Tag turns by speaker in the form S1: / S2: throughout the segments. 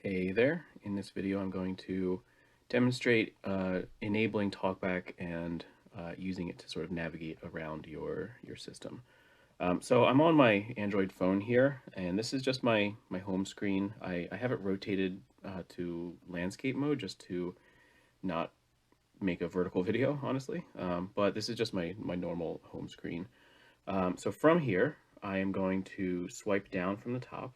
S1: Hey there. In this video, I'm going to demonstrate enabling TalkBack and using it to sort of navigate around your system. So I'm on my Android phone here, and this is just my home screen. I have it rotated to landscape mode just to not make a vertical video, honestly. But this is just my normal home screen. So from here, I am going to swipe down from the top.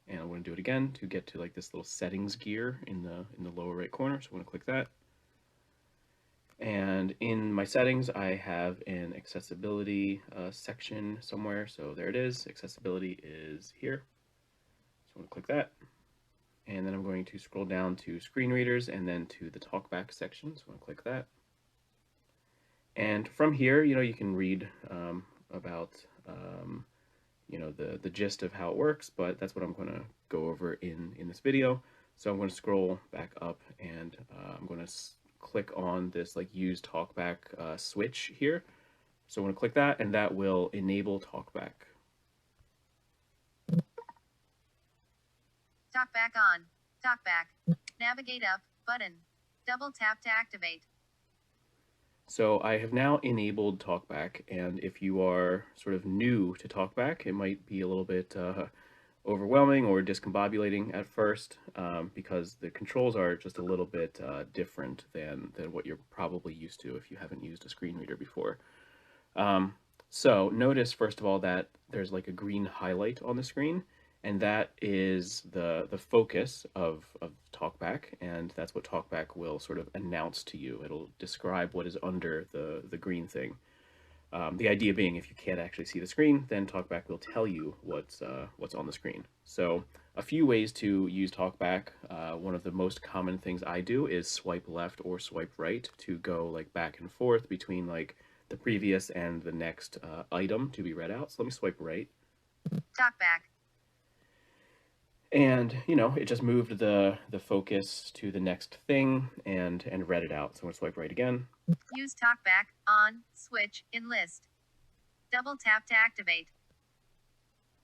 S1: And I'm going to do it again to get to like this little settings gear in the lower right corner. So I'm going to click that. And in my settings, I have an accessibility section somewhere. So there it is. Accessibility is here. So I'm going to click that. And then I'm going to scroll down to screen readers and then to the talkback section. So I'm going to click that. And from here, you can read about the gist of how it works, but that's what I'm going to go over in this video. So I'm going to scroll back up and I'm going to click on this like use talkback switch here. So I'm going to click that and that will enable talkback.
S2: Talkback on. Talkback. Navigate up button. Double tap to activate.
S1: So I have now enabled talkback, and if you are sort of new to talkback, it might be a little bit overwhelming or discombobulating at first because the controls are just a little bit different than what you're probably used to if you haven't used a screen reader before. So notice first of all that there's like a green highlight on the screen, and that is the focus of TalkBack, and that's what TalkBack will sort of announce to you. It'll describe what is under the green thing. The idea being, if you can't actually see the screen, then TalkBack will tell you what's on the screen. So a few ways to use TalkBack. One of the most common things I do is swipe left or swipe right to go like back and forth between like the previous and the next item to be read out. So let me swipe right.
S2: Talkback.
S1: And it just moved the focus to the next thing and read it out. So I'm gonna swipe right again.
S2: Use talkback on switch in list. Double tap to activate.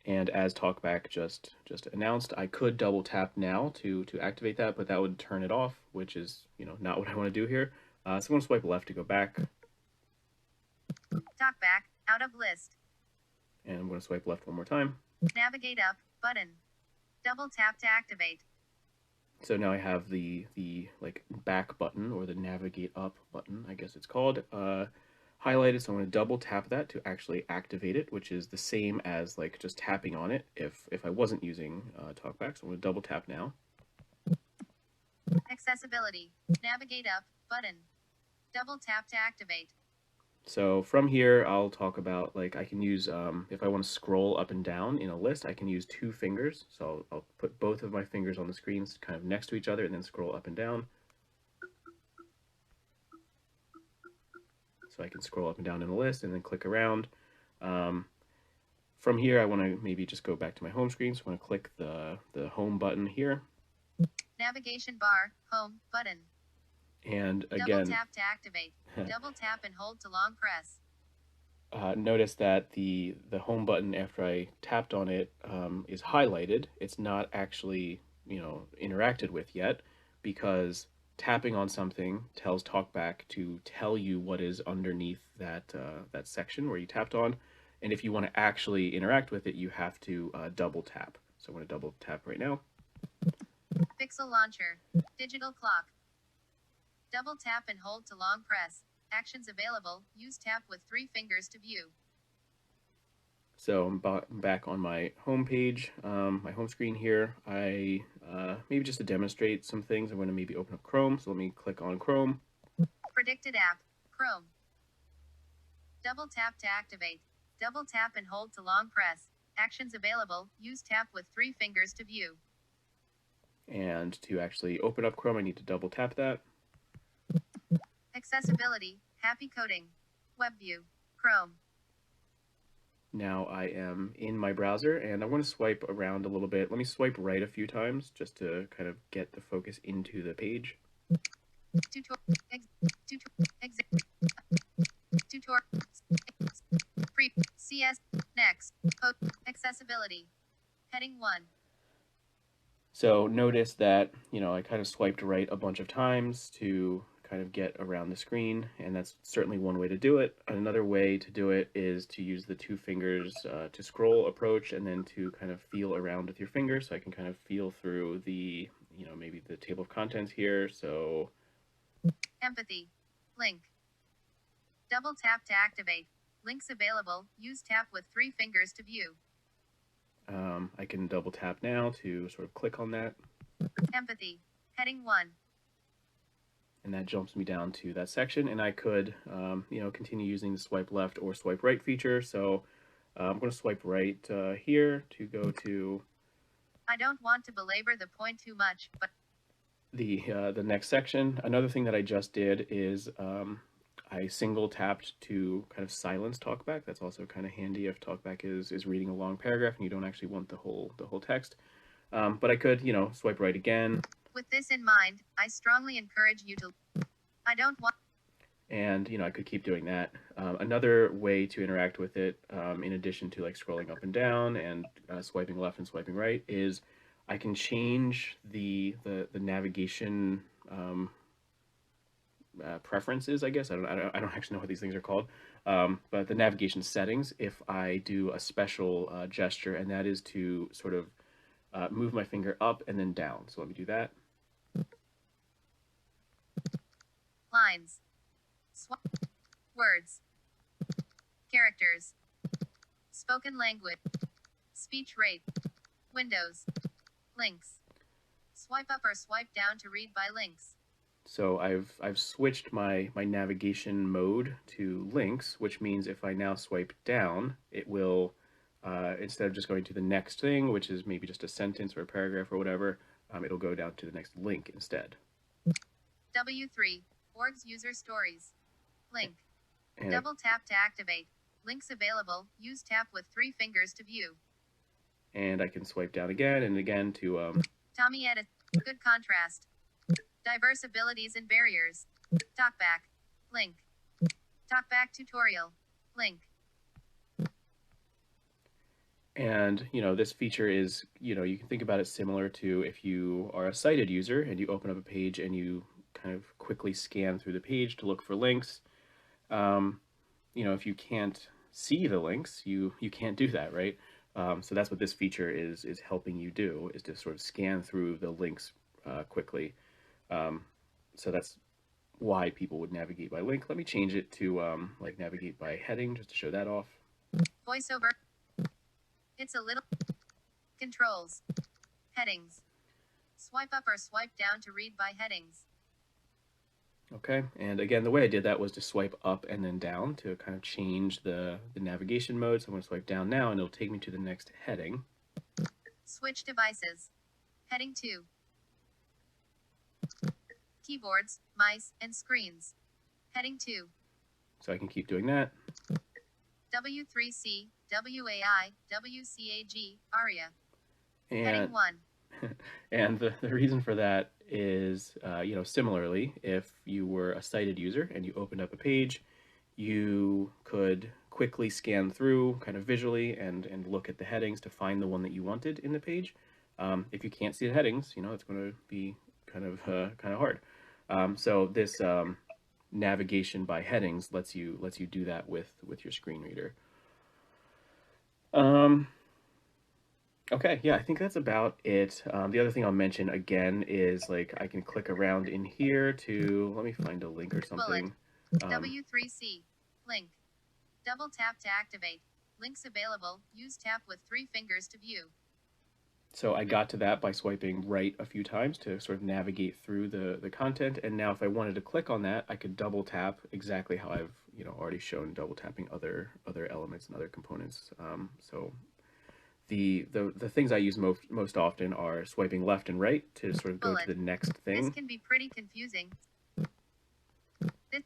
S1: And as talkback just announced, I could double tap now to activate that, but that would turn it off, which is not what I want to do here. So I'm gonna swipe left to go back.
S2: Talkback out of list.
S1: And I'm gonna swipe left one more time.
S2: Navigate up button. Double tap to activate.
S1: So now I have the like back button, or the navigate up button, I guess it's called, highlighted. So I'm going to double tap that to actually activate it, which is the same as like just tapping on it if I wasn't using TalkBack. So I'm going to double tap now.
S2: Accessibility. Navigate up button. Double tap to activate.
S1: So from here, I'll talk about like I can use, if I want to scroll up and down in a list, I can use two fingers. So I'll put both of my fingers on the screens kind of next to each other and then scroll up and down. So I can scroll up and down in a list and then click around. From here, I want to maybe just go back to my home screen. So I want to click the home button here.
S2: Navigation bar, home button.
S1: And again,
S2: double tap to activate. Double tap and hold to long press.
S1: Notice that the home button, after I tapped on it, is highlighted. It's not actually interacted with yet, because tapping on something tells TalkBack to tell you what is underneath that that section where you tapped on, and if you want to actually interact with it, you have to double tap. So I'm going to double tap right now.
S2: Pixel launcher, digital clock. Double tap and hold to long press. Actions available. Use tap with 3 fingers to view.
S1: So I'm back on my home page, my home screen here. I maybe just to demonstrate some things, I'm going to maybe open up Chrome. So let me click on Chrome.
S2: Predicted app, Chrome. Double tap to activate. Double tap and hold to long press. Actions available. Use tap with 3 fingers to view.
S1: And to actually open up Chrome, I need to double tap that.
S2: Accessibility, happy coding. Web view, Chrome.
S1: Now I am in my browser and I want to swipe around a little bit. Let me swipe right a few times just to kind of get the focus into the page.
S2: Free CS next. Accessibility. Heading 1.
S1: So notice that, I kind of swiped right a bunch of times to kind of get around the screen, and that's certainly one way to do it. Another way to do it is to use the two fingers to scroll approach and then to kind of feel around with your fingers. So I can kind of feel through the, maybe the table of contents here. So
S2: Empathy. Link. Double tap to activate. Links available. Use tap with three fingers to view.
S1: I can double tap now to sort of click on that.
S2: Empathy. Heading 1.
S1: And that jumps me down to that section, and I could, continue using the swipe left or swipe right feature. So I'm going to swipe right here to go to
S2: I don't want to belabor the point too much, but
S1: the next section. Another thing that I just did is I single tapped to kind of silence talkback. That's also kind of handy if talkback is reading a long paragraph and you don't actually want the whole text. But I could, swipe right again.
S2: With this in mind, I strongly encourage you to. I don't want.
S1: And I could keep doing that. Another way to interact with it, in addition to like scrolling up and down and swiping left and swiping right, is I can change the navigation preferences. I guess I don't actually know what these things are called, but the navigation settings. If I do a special gesture, and that is to sort of move my finger up and then down. So let me do that.
S2: Lines. Words. Characters. Spoken language. Speech rate. Windows. Links. Swipe up or swipe down to read by links.
S1: So I've switched my navigation mode to links, which means if I now swipe down, it will, instead of just going to the next thing, which is maybe just a sentence or a paragraph or whatever, it'll go down to the next link instead.
S2: W3. Org's user stories. Link.
S1: And
S2: Double tap to activate. Links available. Use tap with three fingers to view.
S1: I can swipe down again and again to
S2: Tommy edit. Good contrast. Diverse abilities and barriers. Talkback. Link. Talkback tutorial. Link.
S1: And this feature is, you can think about it similar to if you are a sighted user and you open up a page and you kind of quickly scan through the page to look for links. If you can't see the links, you can't do that, right? So that's what this feature is helping you do, is to sort of scan through the links quickly. So that's why people would navigate by link. Let me change it to like navigate by heading just to show that off.
S2: Voiceover. It's a little. Controls. Headings. Swipe up or swipe down to read by headings.
S1: Okay, and again, the way I did that was to swipe up and then down to kind of change the navigation mode. So I'm going to swipe down now, and it'll take me to the next heading.
S2: Switch devices. Heading 2. Keyboards, mice, and screens. Heading 2.
S1: So I can keep doing that.
S2: W3C, WAI, WCAG, ARIA. Heading
S1: And
S2: 1.
S1: and the reason for that is, similarly, if you were a sighted user and you opened up a page, you could quickly scan through kind of visually and look at the headings to find the one that you wanted in the page. If you can't see the headings, it's going to be kind of hard. So this navigation by headings lets you do that with your screen reader. Okay, yeah, I think that's about it. The other thing I'll mention again is like I can click around in here to, let me find a link or something.
S2: W3C. Link. Double tap to activate. Links available. Use tap with three fingers to view.
S1: So I got to that by swiping right a few times to sort of navigate through the content. And now if I wanted to click on that, I could double tap exactly how I've already shown double tapping other elements and other components. So the things I use most often are swiping left and right to sort of go to the next thing.
S2: This can be pretty confusing. This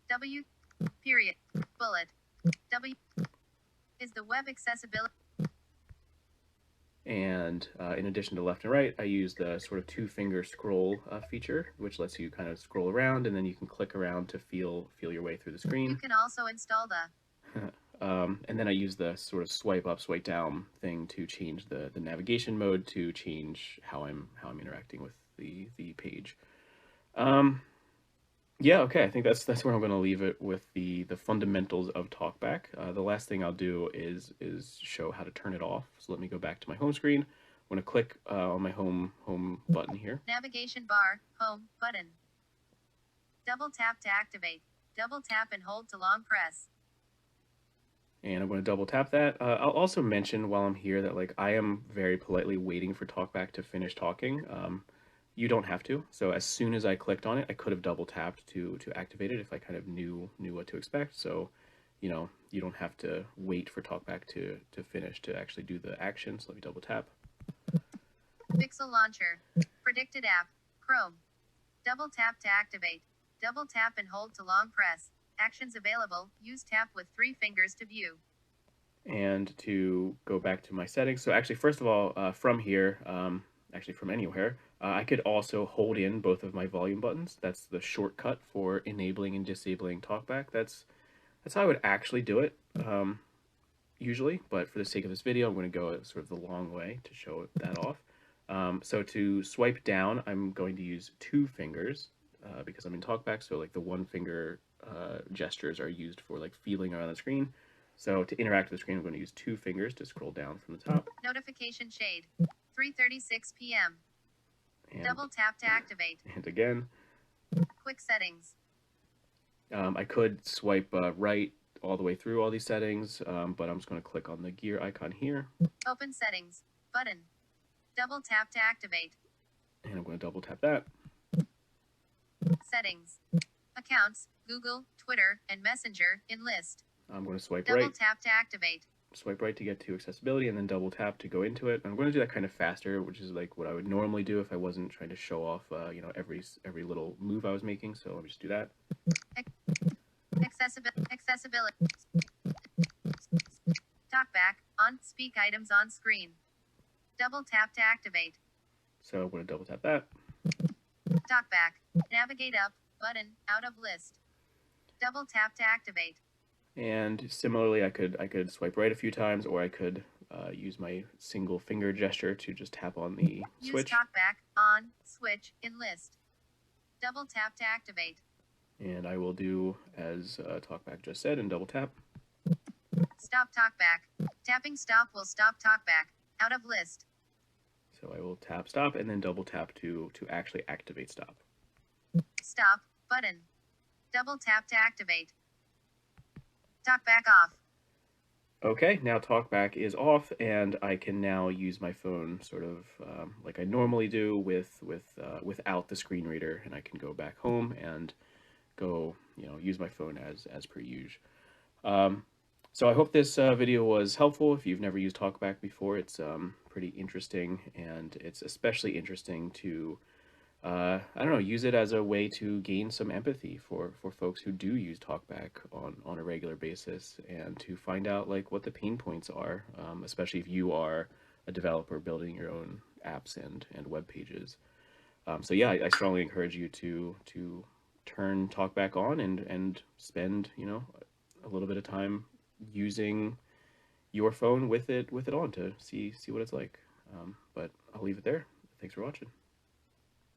S2: W period bullet W is the web accessibility.
S1: And in addition to left and right, I use the sort of two-finger scroll feature, which lets you kind of scroll around, and then you can click around to feel your way through the screen.
S2: You can also install the
S1: and then I use the sort of swipe up, swipe down thing to change the navigation mode to change how I'm interacting with the page. Um, yeah, okay. I think that's where I'm going to leave it with the fundamentals of TalkBack. The last thing I'll do is show how to turn it off. So let me go back to my home screen. I'm going to click on my home button here.
S2: Navigation bar, home, button. Double tap to activate. Double tap and hold to long press.
S1: And I'm going to double tap that. I'll also mention while I'm here that like I am very politely waiting for TalkBack to finish talking. You don't have to. So as soon as I clicked on it, I could have double tapped to activate it if I kind of knew what to expect. So, you don't have to wait for TalkBack to finish to actually do the action. So let me double tap.
S2: Pixel launcher. Predicted app. Chrome. Double tap to activate. Double tap and hold to long press. Actions available. Use tap with 3 fingers to view.
S1: And to go back to my settings. So actually, first of all, from here, actually from anywhere, I could also hold in both of my volume buttons. That's the shortcut for enabling and disabling TalkBack. That's how I would actually do it usually, but for the sake of this video, I'm going to go sort of the long way to show that off. So to swipe down, I'm going to use 2 fingers because I'm in TalkBack, so like the 1 finger gestures are used for like feeling around the screen. So to interact with the screen, I'm going to use 2 fingers to scroll down from the top.
S2: Notification shade. 3:36 p.m.
S1: And,
S2: Double tap to activate.
S1: and again.
S2: Quick settings.
S1: I could swipe right all the way through all these settings, but I'm just going to click on the gear icon here.
S2: Open settings. Button. Double tap to activate.
S1: And I'm going to double tap that.
S2: Settings. Accounts, Google, Twitter, and Messenger in list.
S1: I'm going to swipe
S2: Double
S1: right.
S2: tap to activate.
S1: Swipe right to get to accessibility, and then double tap to go into it. I'm going to do that kind of faster, which is like what I would normally do if I wasn't trying to show off, every little move I was making. So let me just do that.
S2: Accessibility. Talkback on. Speak items on screen. Double tap to activate.
S1: So I'm going to double tap that.
S2: Talkback. Navigate up. Button out of list. Double tap to activate.
S1: And similarly, I could swipe right a few times, or I could use my single finger gesture to just tap on the switch.
S2: Use talkback on switch in list. Double tap to activate.
S1: And I will do as TalkBack just said and double tap.
S2: Stop talkback. Tapping stop will stop talkback. Out of list.
S1: So I will tap stop and then double tap to actually activate stop.
S2: Stop button. Double tap to activate. Talkback off.
S1: Okay, now TalkBack is off, and I can now use my phone sort of like I normally do without the screen reader, and I can go back home and go use my phone as per usual. So I hope this video was helpful. If you've never used TalkBack before, it's pretty interesting, and it's especially interesting to I don't know, use it as a way to gain some empathy for folks who do use TalkBack on a regular basis, and to find out like what the pain points are, especially if you are a developer building your own apps and web pages. So yeah, I strongly encourage you to turn TalkBack on and spend a little bit of time using your phone with it on to see what it's like. But I'll leave it there. Thanks for watching.